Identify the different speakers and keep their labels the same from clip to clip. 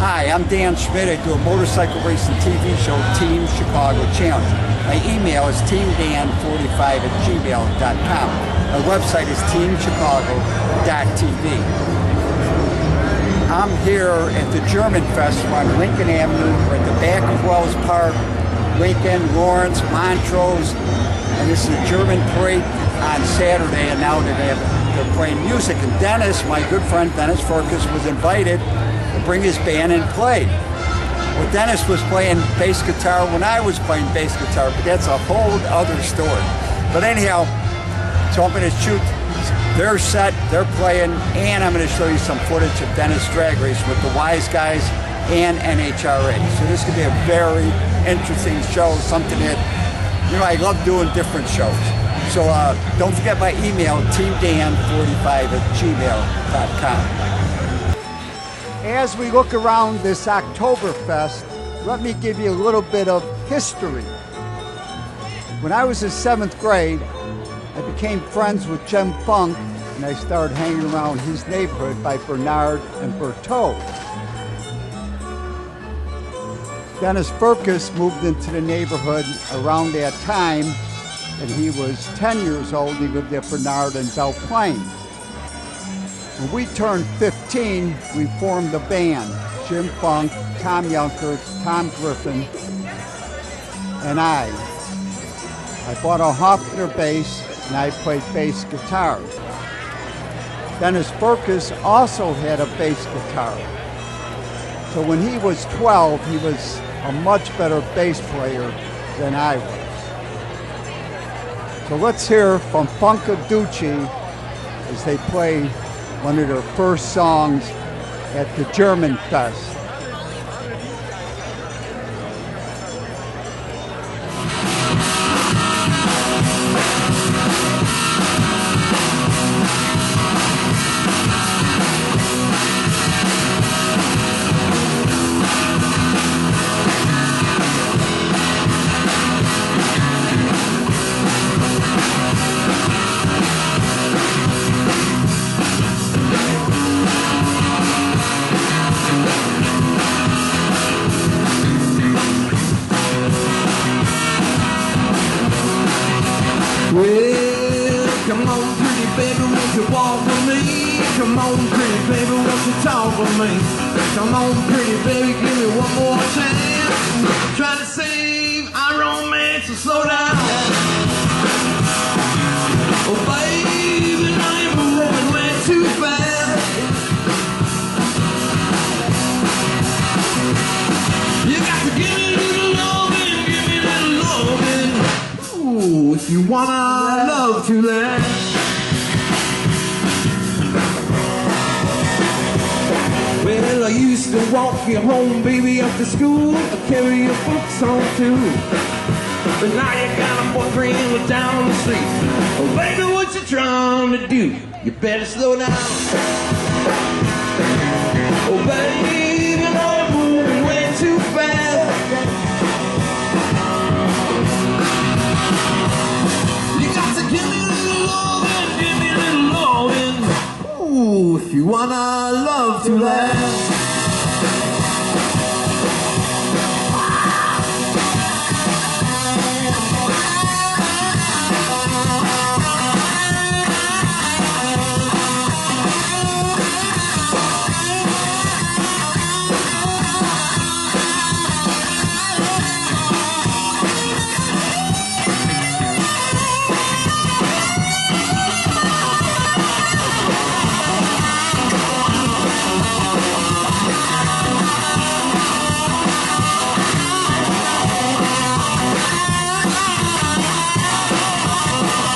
Speaker 1: Hi, I'm Dan Schmitt. I do a motorcycle racing TV show, Team Chicago Challenge. My email is teamdan45@gmail.com. My website is teamchicago.tv. I'm here at the German Fest on Lincoln Avenue. We're at the back of Wells Park, Lincoln, Lawrence, Montrose, and this is a German parade on Saturday, and now they're playing music. And Dennis, my good friend Dennis Firkus, was invited to bring his band and play. Well, Dennis was playing bass guitar when I was playing bass guitar, but that's a whole other story. But anyhow, so I'm going to shoot their set, they're playing, and I'm going to show you some footage of Dennis Drag Race with the Wise Guys and NHRA. So this could be a very interesting show, something that, you know, I love doing different shows. So don't forget my email, teamdan45@gmail.com. As we look around this Octoberfest, let me give you a little bit of history. When I was in 7th grade, I became friends with Jim Funk, and I started hanging around his neighborhood by Bernard and Berthaud. Dennis Firkus moved into the neighborhood around that time, and he was 10 years old. He lived at Bernard and Belle Plaine. When we turned 15, we formed a band. Jim Funk, Tom Younkert, Tom Griffin, and I. I bought a Hofner bass, and I played bass guitar. Dennis Firkus also had a bass guitar. So when he was 12, he was a much better bass player than I was. So let's hear from Funkaducci as they play one of their first songs at the German Fest.
Speaker 2: Well, come on, pretty baby, won't you walk with me? Come on, pretty baby, won't you talk with me? Come on, pretty baby, give me one more chance. Try to save our romance, so slow down. Oh, baby, now you're moving way too fast. You got to give me a little loving, give me a little loving. Ooh, if you want our love to last. Well, I used to walk you home, baby, after school. I carry your books home too. But now you got a boyfriend with down the street. Oh, baby, what you trying to do? You better slow down. Oh, baby, now you're moving way too fast. You got to give me a little loving, give me a little loving. Ooh, if you want our love to last.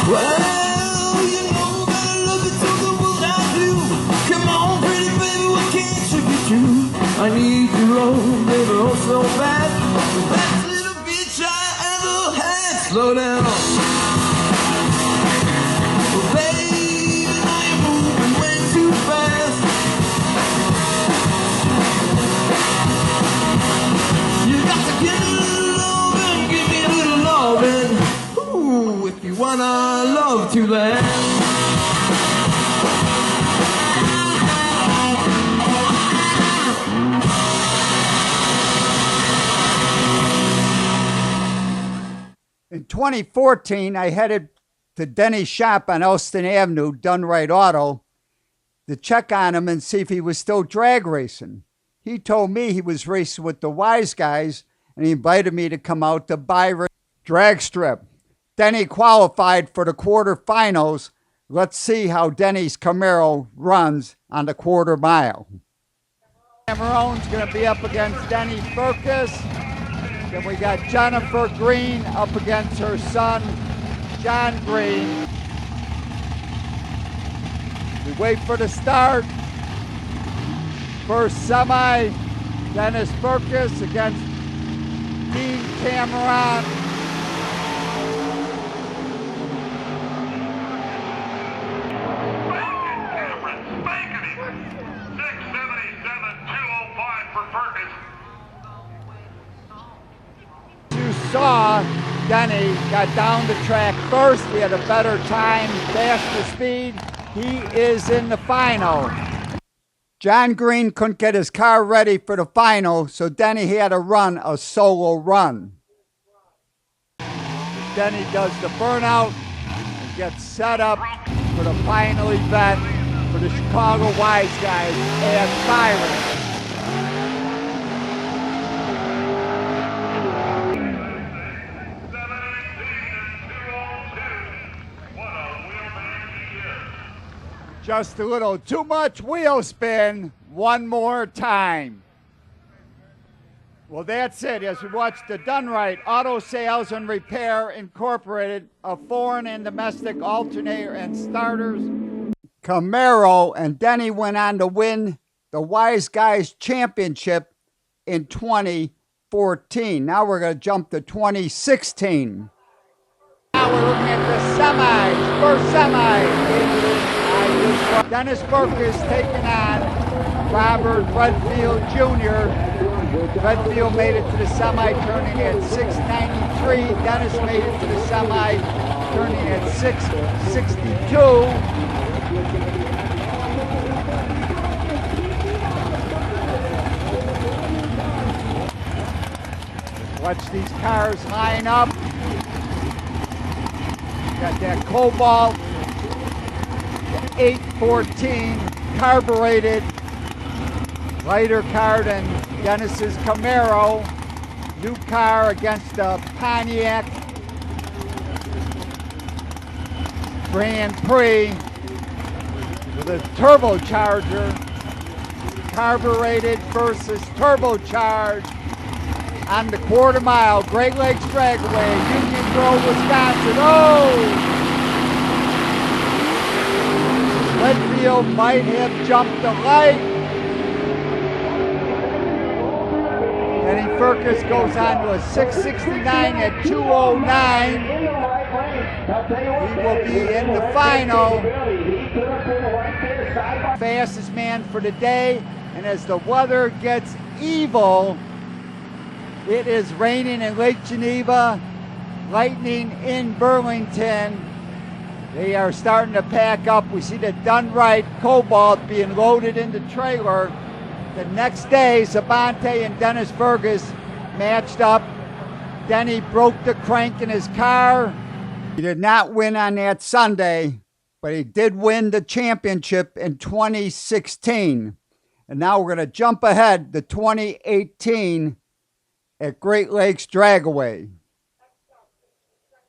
Speaker 2: Well, you know that I love you till the world outdo. Come on, pretty baby, what can't you be true? I need your love, baby, oh so bad. The best little bitch I ever had. Slow down. Well, baby, now you're moving way too fast. You got to give me a little loving, give me a little loving. Ooh, if you want our love to last.
Speaker 1: 2014, I headed to Denny's shop on Elston Avenue, Done Right Auto, to check on him and see if he was still drag racing. He told me he was racing with the Wise Guys, and he invited me to come out to Byron drag strip. Denny qualified for the quarterfinals. Let's see how Denny's Camaro runs on the quarter mile. Cameron's going to be up against Denny Firkus. Then we got Jennifer Green up against her son, John Green. We wait for the start. First semi, Dennis Firkus against Dean Cameron. You saw Denny got down the track first. He had a better time, faster speed. He is in the final. John Green couldn't get his car ready for the final, so Denny had to run a solo run. Denny does the burnout and gets set up for the final event for the Chicago Wise Guys at Byron. Just a little too much wheel spin one more time. Well, that's it. As we watch the Done Right Auto Sales and Repair Incorporated of foreign and domestic alternator and starters, Camaro, and Denny went on to win the Wise Guys Championship in 2014. Now we're going to jump to 2016. Now we're looking at the semis. First semi. Dennis Firkus taking on Robert Redfield Jr. Redfield made it to the semi, turning at 693. Dennis made it to the semi, turning at 662. Watch these cars line up. Got that Cobalt 814 carbureted, lighter car than Dennis's Camaro. New car against the Pontiac Grand Prix with a turbocharger. Carbureted versus turbocharged on the quarter mile. Great Lakes Dragway, Union Grove, Wisconsin. Oh! Redfield might have jumped the light. Denny Firkus goes on to a 669 at 209. He will be in the final. Fastest man for the day. And as the weather gets evil, it is raining in Lake Geneva, lightning in Burlington. They are starting to pack up. We see the Done Right Cobalt being loaded in the trailer. The next day, Sabante and Dennis Firkus matched up. Denny broke the crank in his car. He did not win on that Sunday, but he did win the championship in 2016. And now we're going to jump ahead to 2018 at Great Lakes Dragway.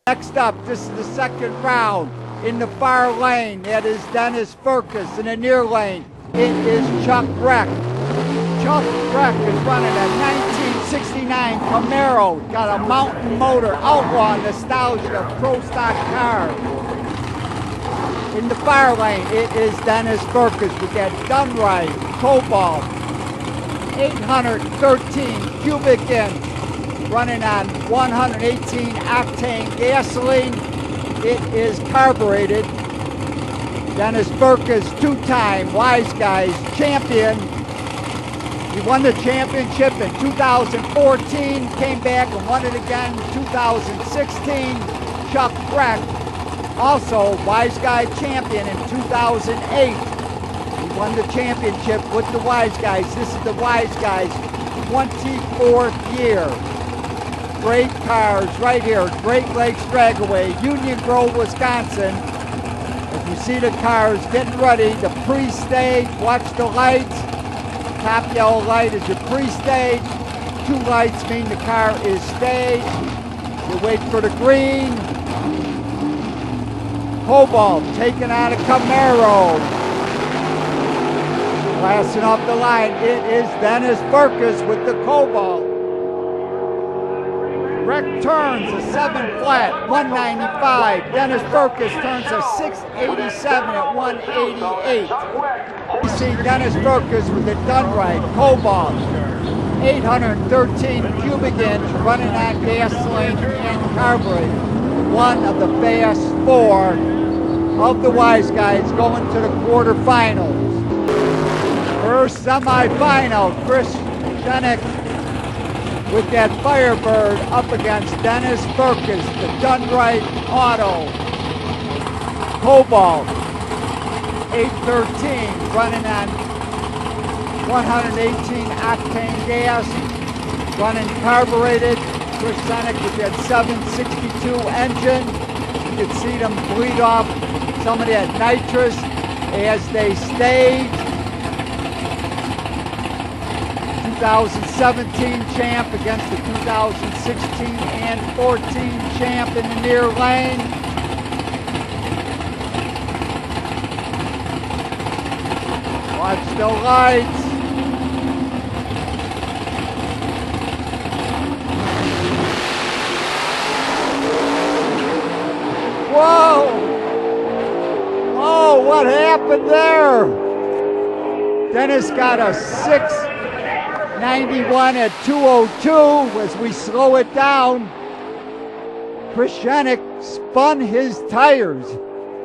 Speaker 1: Next up, this is the second round. In the far lane, that is Dennis Firkus. In the near lane, it is Chuck Breck. Chuck Breck is running a 1969 Camaro. Got a mountain motor, outlaw nostalgia, pro stock car. In the far lane, it is Dennis Firkus. We got Done Right, Cobalt, 813 cubic inch, running on 118 octane gasoline. It is carbureted. Dennis Firkus, two-time Wise Guys champion. He won the championship in 2014, came back and won it again in 2016. Chuck Breck, also Wise Guy champion in 2008. He won the championship with the Wise Guys. This is the Wise Guys' 24th year. great cars right here. Great Lakes Dragaway, Union Grove, Wisconsin. As you see the cars getting ready, the pre-stage, watch the lights. Top yellow light is your pre-stage. 2 lights mean the car is staged. You wait for the green. Cobalt taking on a Camaro. Blasting off the line, it is Dennis Firkus with the Cobalt. Wreck turns a 7 flat, 195. Dennis Firkus turns a 687 at 188. You see Dennis Firkus with the done right, Cobalt. 813 cubic inch running on gasoline and carburetor. One of the fast 4 of the Wise Guys going to the quarterfinals. First semifinal, Chris Schenek with that Firebird up against Dennis Firkus, the Dunright Auto. Cobalt, 813, running on 118 octane gas, running carbureted. Chris Schenek with that 762 engine. You can see them bleed off some of that nitrous as they stage. 2017 champ against the 2016 and 14 champ in the near lane. Watch the lights. Whoa! Oh, what happened there? Dennis got a 691 at 202 as we slow it down. Chris Schenek spun his tires.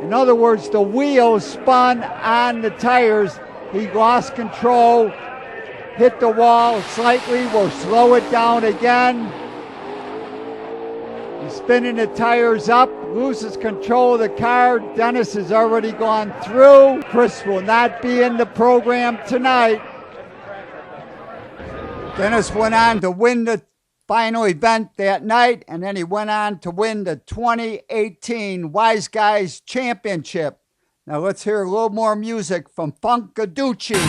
Speaker 1: In other words, the wheels spun on the tires. He lost control, hit the wall slightly. We'll slow it down again. He's spinning the tires up, loses control of the car. Dennis has already gone through. Chris will not be in the program tonight. Dennis went on to win the final event that night, and then he went on to win the 2018 Wise Guys Championship. Now let's hear a little more music from Funkaducci.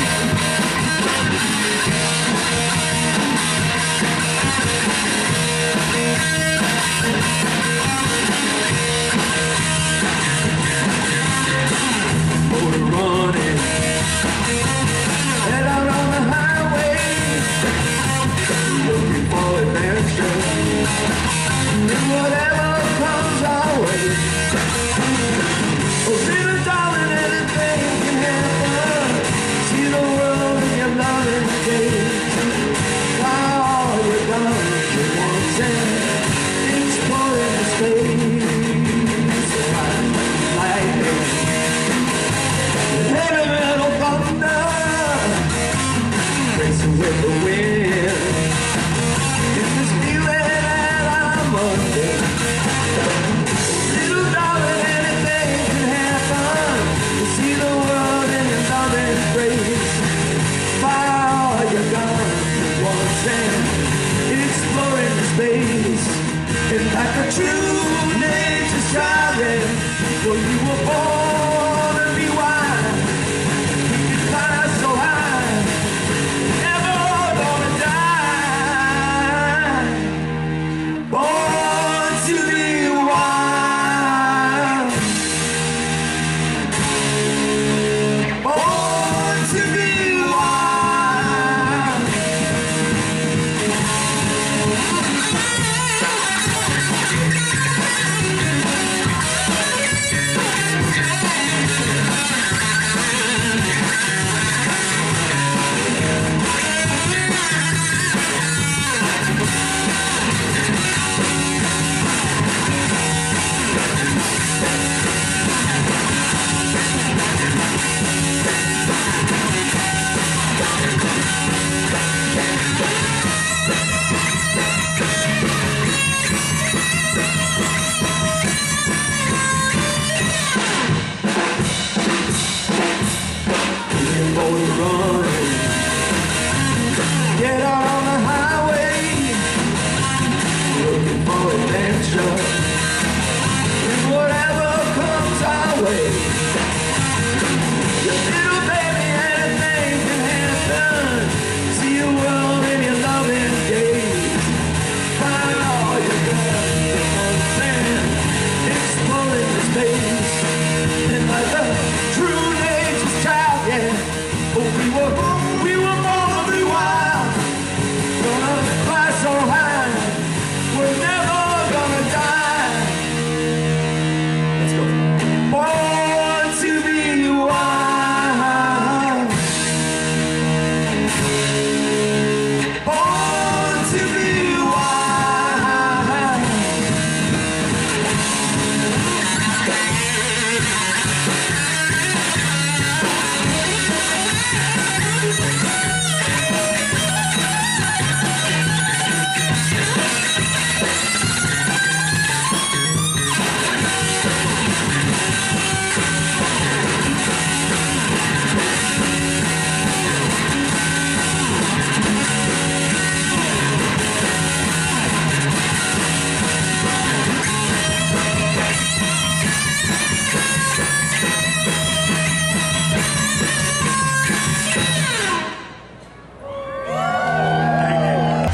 Speaker 2: Darling, anything can happen. See the world.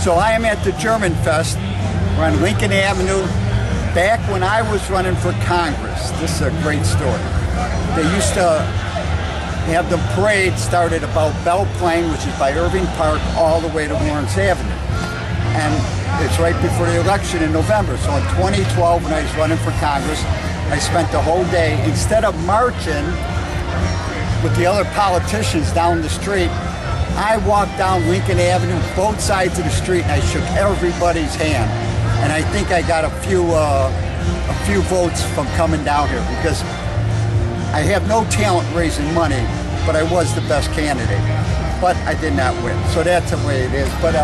Speaker 1: So I am at the German Fest. We're on Lincoln Avenue. Back when I was running for Congress, this is a great story. They used to have the parade started about Belle Plaine, which is by Irving Park, all the way to Lawrence Avenue. And it's right before the election in November. So in 2012, when I was running for Congress, I spent the whole day, instead of marching with the other politicians down the street, I walked down Lincoln Avenue, both sides of the street, and I shook everybody's hand. And I think I got a few votes from coming down here, because I have no talent raising money, but I was the best candidate. But I did not win. So that's the way it is. But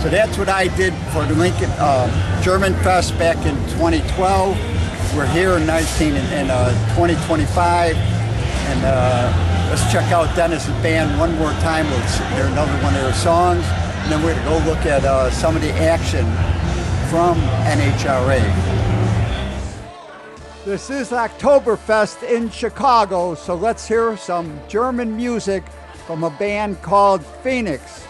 Speaker 1: so that's what I did for the Lincoln German Fest back in 2012. We're here in 2025, and let's check out Dennis's band one more time. Let's hear another one of their songs, and then we're gonna go look at some of the action from NHRA. This is Octoberfest in Chicago, so let's hear some German music from a band called Phoenix.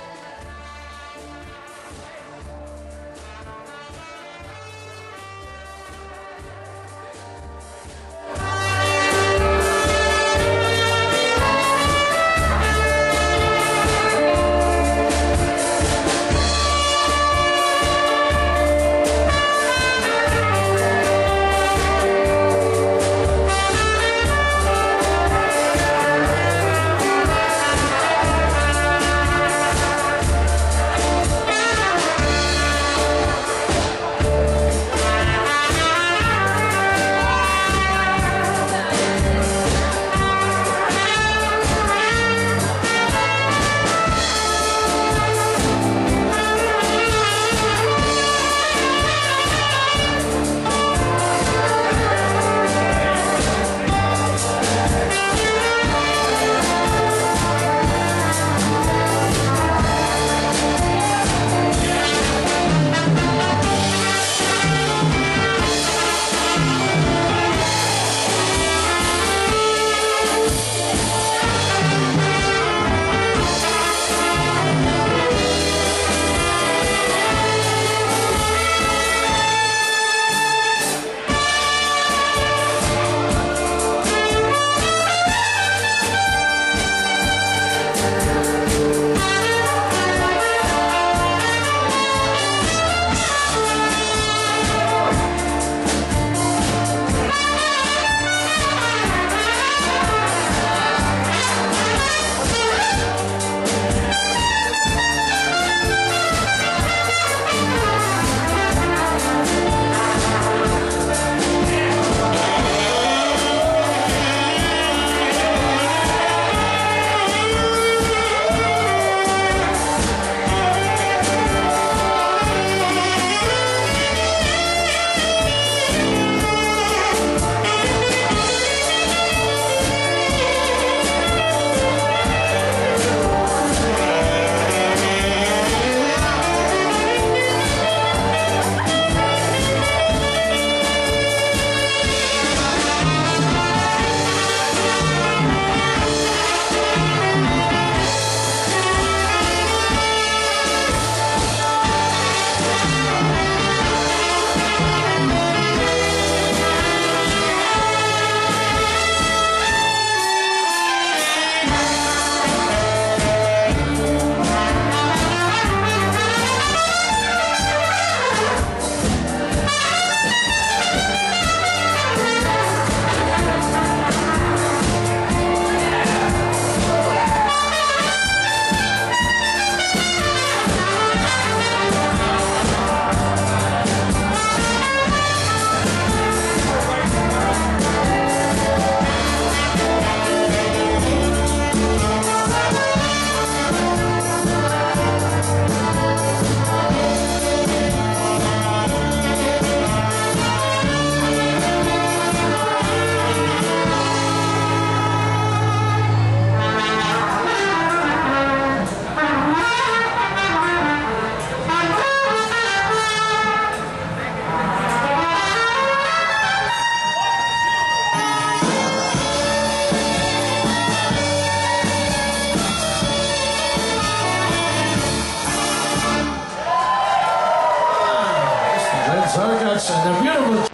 Speaker 2: listen, the beautiful.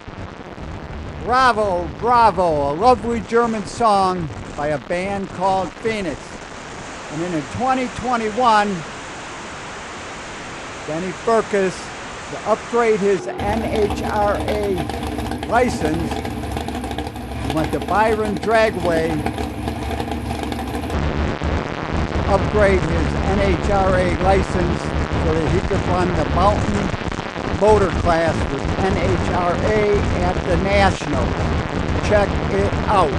Speaker 1: Bravo, Bravo, a lovely German song by a band called Phoenix. And then in 2021, Denny Firkus, to upgrade his NHRA license, went to Byron Dragway, upgrade his NHRA license so that he could run the mountain motor class with NHRA at the Nationals. Check it out.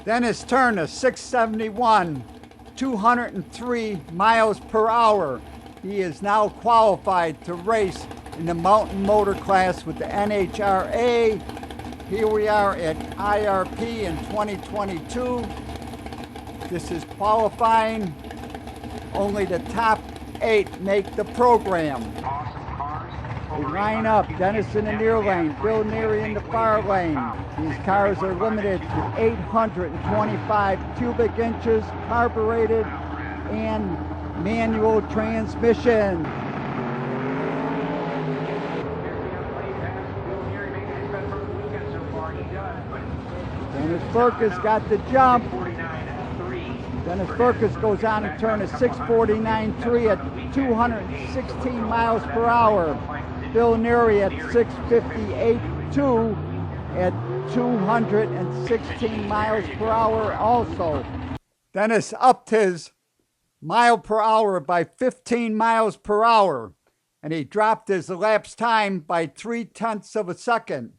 Speaker 1: Dennis Turner, 671, 203 miles per hour. He is now qualified to race in the mountain motor class with the NHRA. Here we are at IRP in 2022. This is qualifying. Only the top 8 make the program. They line up, Dennis in the near lane, Bill Neary in the far lane. These cars are limited to 825 cubic inches, carbureted, and manual transmission. Dennis Firkus got the jump. Dennis Firkus goes on to turn a 649.3 at 216 miles per hour. Bill Neary at 658.2 at 216 miles per hour also. Dennis upped his mile per hour by 15 miles per hour, and he dropped his elapsed time by 0.3 of a second.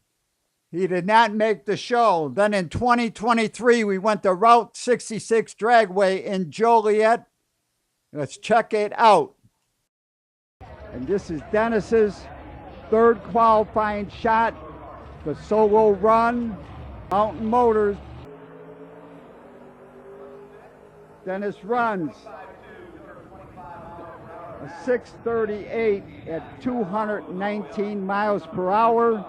Speaker 1: He did not make the show. Then in 2023, we went to Route 66 Dragway in Joliet. Let's check it out. And this is Dennis's third qualifying shot, the solo run, Mountain Motors. Dennis runs a 638 at 219 miles per hour.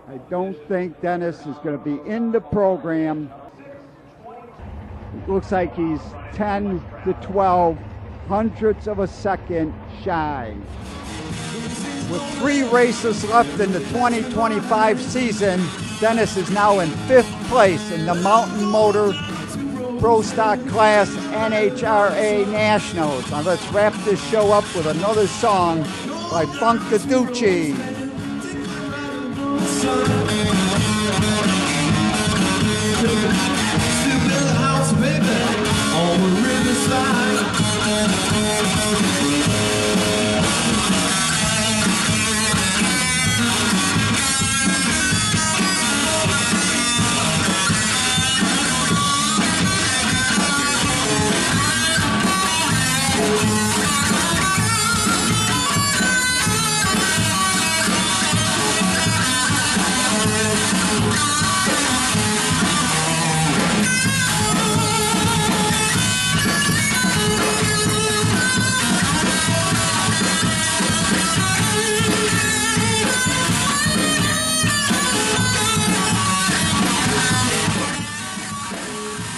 Speaker 1: I don't think Dennis is going to be in the program. It looks like he's 10 to 12 hundredths of a second shy. With 3 races left in the 2025 season, Dennis is now in 5th place in the Mountain Motor Pro Stock Class NHRA Nationals. Now let's wrap this show up with another song by Funkaducci.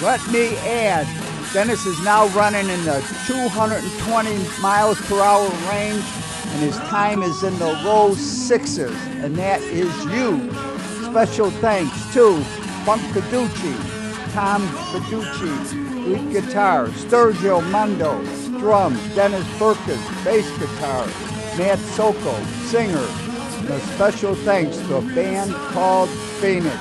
Speaker 1: Let me add, Dennis is now running in the 220 miles per hour range, and his time is in the low 6s, and that is huge. Special thanks to Funkaducci, Tom Faducci, lead guitar, Sturgio Mondo, drums, Dennis Firkus, bass guitar, Matt Soko, singer, and a special thanks to a band called Phoenix.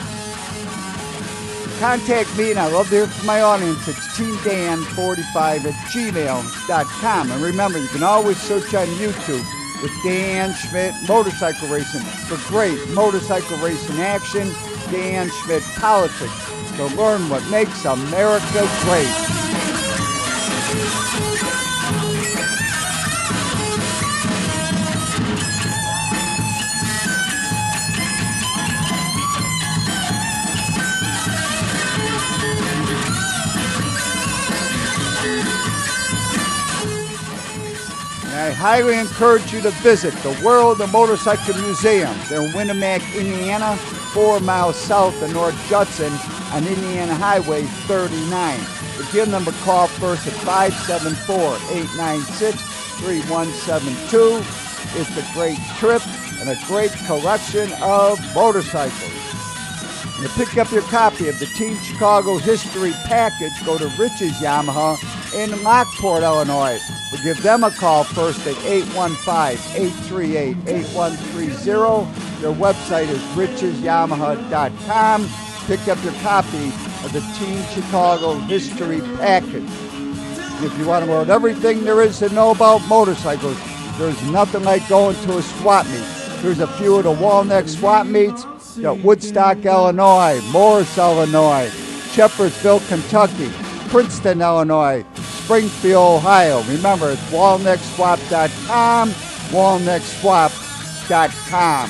Speaker 1: Contact me, and I love to hear from my audience. It's teamdan45@gmail.com. And remember, you can always search on YouTube with Dan Schmitt Motorcycle Racing for great motorcycle racing action. Dan Schmitt Politics to learn what makes America great. highly encourage you to visit the World of Motorcycle Museum. They're in Winnemac, Indiana, 4 miles south of North Judson on Indiana Highway 39. But give them a call first at 574-896-3172. It's a great trip and a great collection of motorcycles. And to pick up your copy of the Team Chicago History Package, go to Rich's Yamaha in Lockport, Illinois. We'll give them a call first at 815-838-8130. Their website is richesyamaha.com. Pick up your copy of the Team Chicago History Package. If you want to learn everything there is to know about motorcycles, there's nothing like going to a swap meet. Here's a few of the Walnut swap meets. You got Woodstock, Illinois, Morris, Illinois, Shepherdsville, Kentucky, Princeton, Illinois, Springfield, Ohio. Remember, it's walnutswap.com, walnutswap.com.